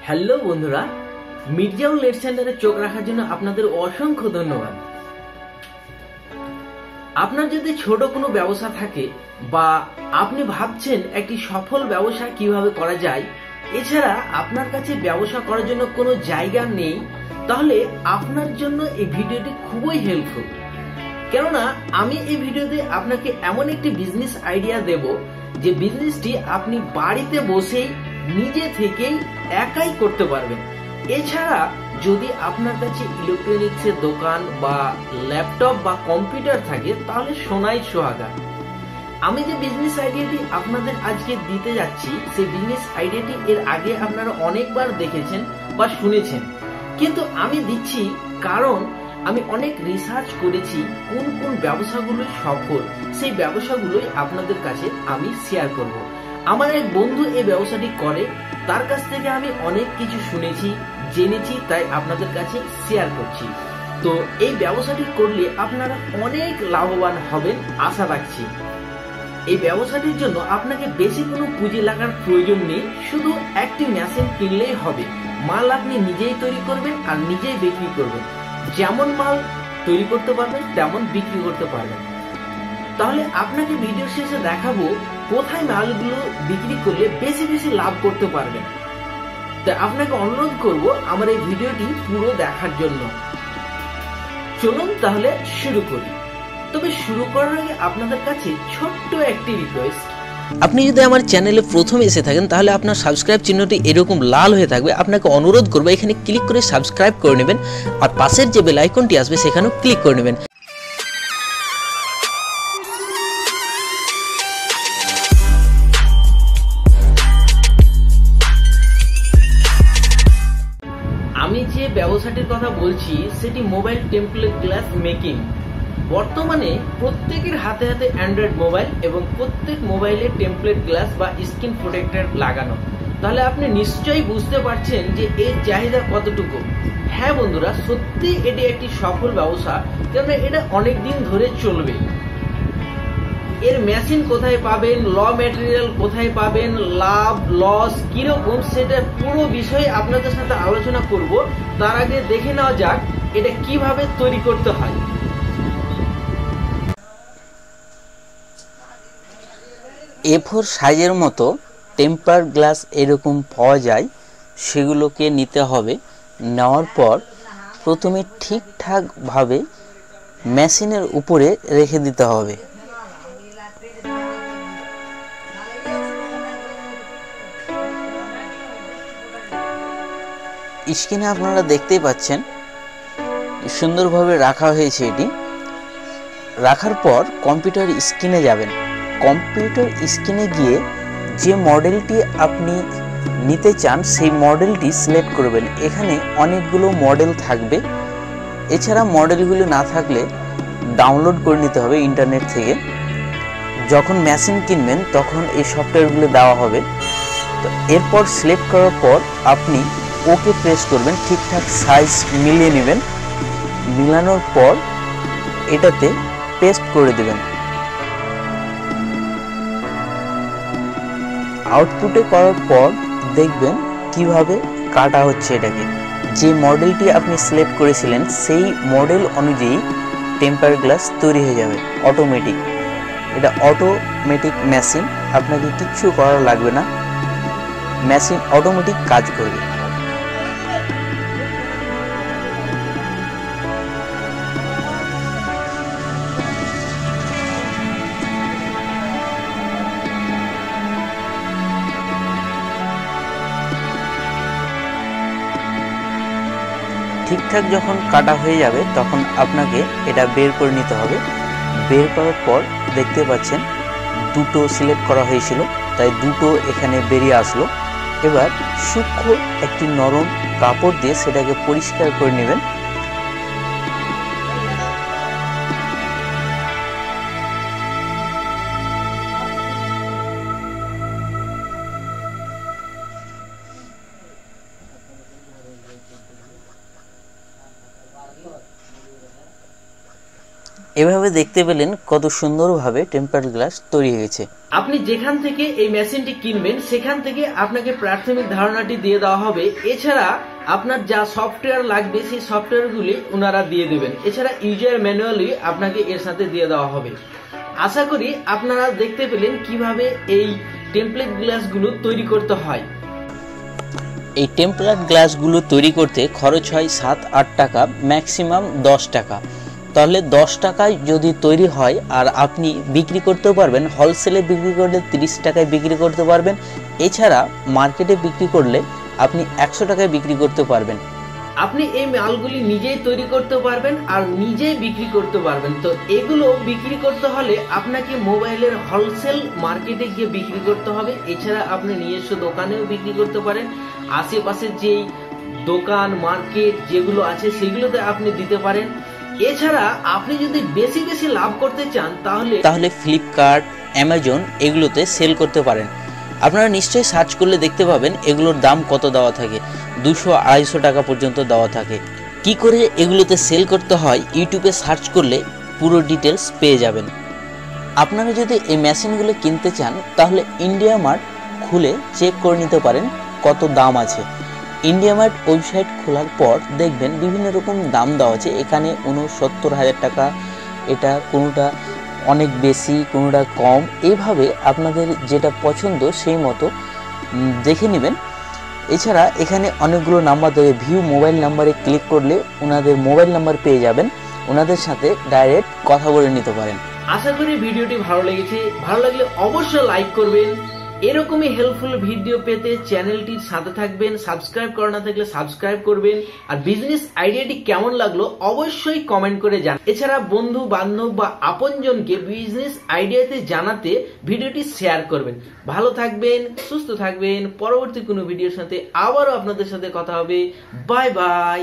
Hello বন্ধুরা, মির্জাউল late সেন্টারে চোখ রাখার জন্য আপনাদের অসংখ্য ধন্যবাদ। আপনার যদি ছোট কোনো ব্যবসা থাকে বা আপনি ভাবছেন একটি সফল ব্যবসা কিভাবে করা যায়, এছাড়া আপনার কাছে ব্যবসা করার জন্য কোনো জায়গা নেই, তাহলে আপনার জন্য এই ভিডিওটি খুবই হেল্পফুল। কেননা আমি এই ভিডিওতে আপনাকে এমন একটি বিজনেস আইডিয়া দেব যে বিজনেসটি আপনি বাড়িতে বসেই নিজে থেকেই একাই করতে পারবেন। এছাড়া যদি আপনার কাছে ইলেকট্রনিক্সের দোকান বা ল্যাপটপ বা কম্পিউটার থাকে তাহলে সোনাই সোহাগা। আমি যে বিজনেস আইডিয়াটি আপনাদের আজকে দিতে যাচ্ছি সেই বিজনেস আইডিয়াটি এর আগে আপনারা অনেকবার দেখেছেন বা শুনেছেন, কিন্তু আমি দিচ্ছি কারণ আমি অনেক রিসার্চ করেছি কোন কোন ব্যবসাগুলো সফল, সেই ব্যবসাগুলোই আপনাদের কাছে আমি শেয়ার করব। আমার এক বন্ধু এই ব্যবসাটি করে, তার কাছ থেকে আমি অনেক কিছু শুনেছি জেনেছি, তাই আপনাদের কাছে শেয়ার করছি। তো এই ব্যবসাটি করলে আপনারা অনেক লাভবান হবেন আশা রাখছি। এই ব্যবসাটির জন্য আপনাকে বেশি কোনো পুঁজি লাগার প্রয়োজন নেই, শুধু একটি মেশিন কিনলেই হবে। মাল আপনি নিজেই তৈরি করবেন আর নিজেই বিক্রি করবেন। যেমন মাল তৈরি করতে পারবেন তেমন বিক্রি করতে পারবেন। তাহলে আপনাকে ভিডিও শেষে দেখাবো কোথায় মালগুলো বিক্রি করলে বেশি বেশি লাভ করতে পারবেন। তাই আপনাকে অনুরোধ করব আমার এই ভিডিওটি পুরো দেখার জন্য। চলুন তাহলে শুরু করি। তবে শুরু করার আগে আপনাদের কাছে ছোট্ট একটি রিকোয়েস্ট। আপনি যদি আমার চ্যানেলে প্রথম এসে থাকেন তাহলে আপনার সাবস্ক্রাইব চিহ্নটি এরকম লাল হয়ে থাকবে। আপনাকে অনুরোধ করব এখানে ক্লিক করে সাবস্ক্রাইব করে নেবেন, আর পাশের যে বেল আইকনটি আসবে সেখানেও ক্লিক করে নেবেন। আমি যে ব্যবসাটির কথা বলছি সেটি মোবাইল টেমপ্লেট গ্লাস মেকিং। বর্তমানে প্রত্যেকের হাতে হাতে অ্যান্ড্রয়েড মোবাইল এবং প্রত্যেক মোবাইলে টেমপ্লেট গ্লাস বা স্ক্রিন প্রোটেক্টর লাগানো। তাহলে আপনি নিশ্চয়ই বুঝতে পারছেন যে এর চাহিদা কতটুকু। হ্যাঁ বন্ধুরা, সত্যি এটি একটি সফল ব্যবসা, কারণ এটা অনেক দিন ধরে চলবে। এর মেশিন কোথায় পাবেন, র ম্যাটেরিয়াল কোথায় পাবেন, লাভ লস কিরকম, সেটা পুরো বিষয়ে আপনাদের সাথে আলোচনা করব। তার আগে দেখে নেওয়া যাক এটা কিভাবে তৈরি করতে হয়। A4 সাইজের মতো টেম্পার গ্লাস এরকম পাওয়া যায়, সেগুলোকে নিতে হবে। নেওয়ার পর প্রথমে ঠিকঠাকভাবে মেশিনের উপরে রেখে দিতে হবে। স্ক্রিনে আপনারা দেখতেই পাচ্ছেন সুন্দরভাবে রাখা হয়েছে। এটি রাখার পর কম্পিউটার স্ক্রিনে যাবেন। কম্পিউটার স্ক্রিনে গিয়ে যে মডেলটি আপনি নিতে চান সেই মডেলটি সিলেক্ট করবেন। এখানে অনেকগুলো মডেল থাকবে, এছাড়া মডেলগুলো না থাকলে ডাউনলোড করে নিতে হবে ইন্টারনেট থেকে। যখন মেশিন কিনবেন তখন এই সফটওয়্যারগুলো দেওয়া হবে। তো এরপর সিলেক্ট করার পর আপনি ওকে প্রেস করবেন, ঠিকঠাক সাইজ মিলিয়ে নেবেন। মিলানোর পর এটাতে পেস্ট করে দেবেন। আউটপুটে করার পর দেখবেন কিভাবে কাটা হচ্ছে এটাকে। যে মডেলটি আপনি সিলেক্ট করেছিলেন সেই মডেল অনুযায়ী টেম্পার গ্লাস তৈরি হয়ে যাবে অটোমেটিক। এটা অটোমেটিক মেশিন, আপনাকে কিচ্ছু করা লাগবে না, মেশিন অটোমেটিক কাজ করবে। ঠিকঠাক যখন কাটা হয়ে যাবে তখন আপনাকে এটা বের করে নিতে হবে। বের করার পর দেখতে পাচ্ছেন দুটো সিলেক্ট করা হয়েছিল, তাই দুটো এখানে বেরিয়ে আসলো। এবার সূক্ষ্ম একটি নরম কাপড় দিয়ে সেটাকে পরিষ্কার করে নেবেন। এভাবে দেখতে পেলেন কত সুন্দরভাবে টেম্পার গ্লাস তৈরি হয়েছে। আপনি যেখান থেকে এই মেশিনটি কিনবেন সেখান থেকে আপনাকে প্রাথমিক ধারণাটি দিয়ে দেওয়া হবে। এছাড়া আপনার যা সফটওয়্যার লাগবে সেই সফটওয়্যারগুলি ওনারা দিয়ে দেবেন। এছাড়া ইউজার ম্যানুয়ালি আপনাকে এর সাথে দিয়ে দেওয়া হবে। আশা করি আপনারা দেখতে পেলেন কিভাবে এই টেমপ্লেট গ্লাসগুলো তৈরি করতে হয়। এই টেম্পলার গ্লাসগুলো তৈরি করতে খরচ হয় 7-8 টাকা, ম্যাক্সিমাম 10 টাকা। তাহলে 10 টাকায় যদি তৈরি হয় আর আপনি বিক্রি করতেও পারবেন, হোলসেলে বিক্রি করলে 30 টাকায় বিক্রি করতে পারবেন। এছাড়া মার্কেটে বিক্রি করলে আপনি 100 টাকায় বিক্রি করতে পারবেন। আপনি এই মালগুলি নিজেই তৈরি করতে পারবেন আর নিজেই বিক্রি করতে পারবেন। তো এগুলো বিক্রি করতে হলে আপনাকে মোবাইলের হোলসেল মার্কেটে গিয়ে বিক্রি করতে হবে। এছাড়া আপনি নিজস্ব দোকানেও বিক্রি করতে পারেন। আশেপাশে যেই দোকান মার্কেট যেগুলো আছে সেগুলোতে আপনি দিতে পারেন। এছাড়া আপনি যদি বেশি বেশি লাভ করতে চান তাহলে ফ্লিপকার্ট, অ্যামাজন এগুলোতে সেল করতে পারেন। আপনারা নিশ্চয়ই সার্চ করলে দেখতে পাবেন এগুলোর দাম কত দেওয়া থাকে, 200-250 টাকা পর্যন্ত দেওয়া থাকে। কি করে এগুলোতে সেল করতে হয় ইউটিউবে সার্চ করলে পুরো ডিটেলস পেয়ে যাবেন। আপনারা যদি এই মেশিনগুলো কিনতে চান তাহলে ইন্ডিয়া মার্ট খুলে চেক করে নিতে পারেন কত দাম আছে। ইন্ডিয়া মার্ট ওয়েবসাইট খোলার পর দেখবেন বিভিন্ন রকম দাম দেওয়া আছে। এখানে 69,000 টাকা, এটা কোনোটা অনেক বেশি, কোনোটা কম। এইভাবে আপনাদের যেটা পছন্দ সেই মতো দেখে নেবেন। এছাড়া এখানে অনেকগুলো নাম্বার দেবে, ভিউ মোবাইল নাম্বারে ক্লিক করলে ওনাদের মোবাইল নাম্বার পেয়ে যাবেন, ওনাদের সাথে ডাইরেক্ট কথা বলে নিতে পারেন। আশা করি ভিডিওটি ভালো লেগেছে। ভালো লাগলে অবশ্যই লাইক করবেন। এরকমই হেল্পফুল ভিডিও পেতে চ্যানেলটির সাথে থাকবেন। সাবস্ক্রাইব করা না থাকলে সাবস্ক্রাইব করবেন। আর বিজনেস আইডিয়াটি কেমন লাগলো অবশ্যই কমেন্ট করে জানান। এছাড়া বন্ধু বান্ধব বা আপনজনকে বিজনেস আইডিয়াতে জানাতে ভিডিওটি শেয়ার করবেন। ভালো থাকবেন, সুস্থ থাকবেন। পরবর্তী কোনো ভিডিওর সাথে আবারও আপনাদের সাথে কথা হবে। Bye bye.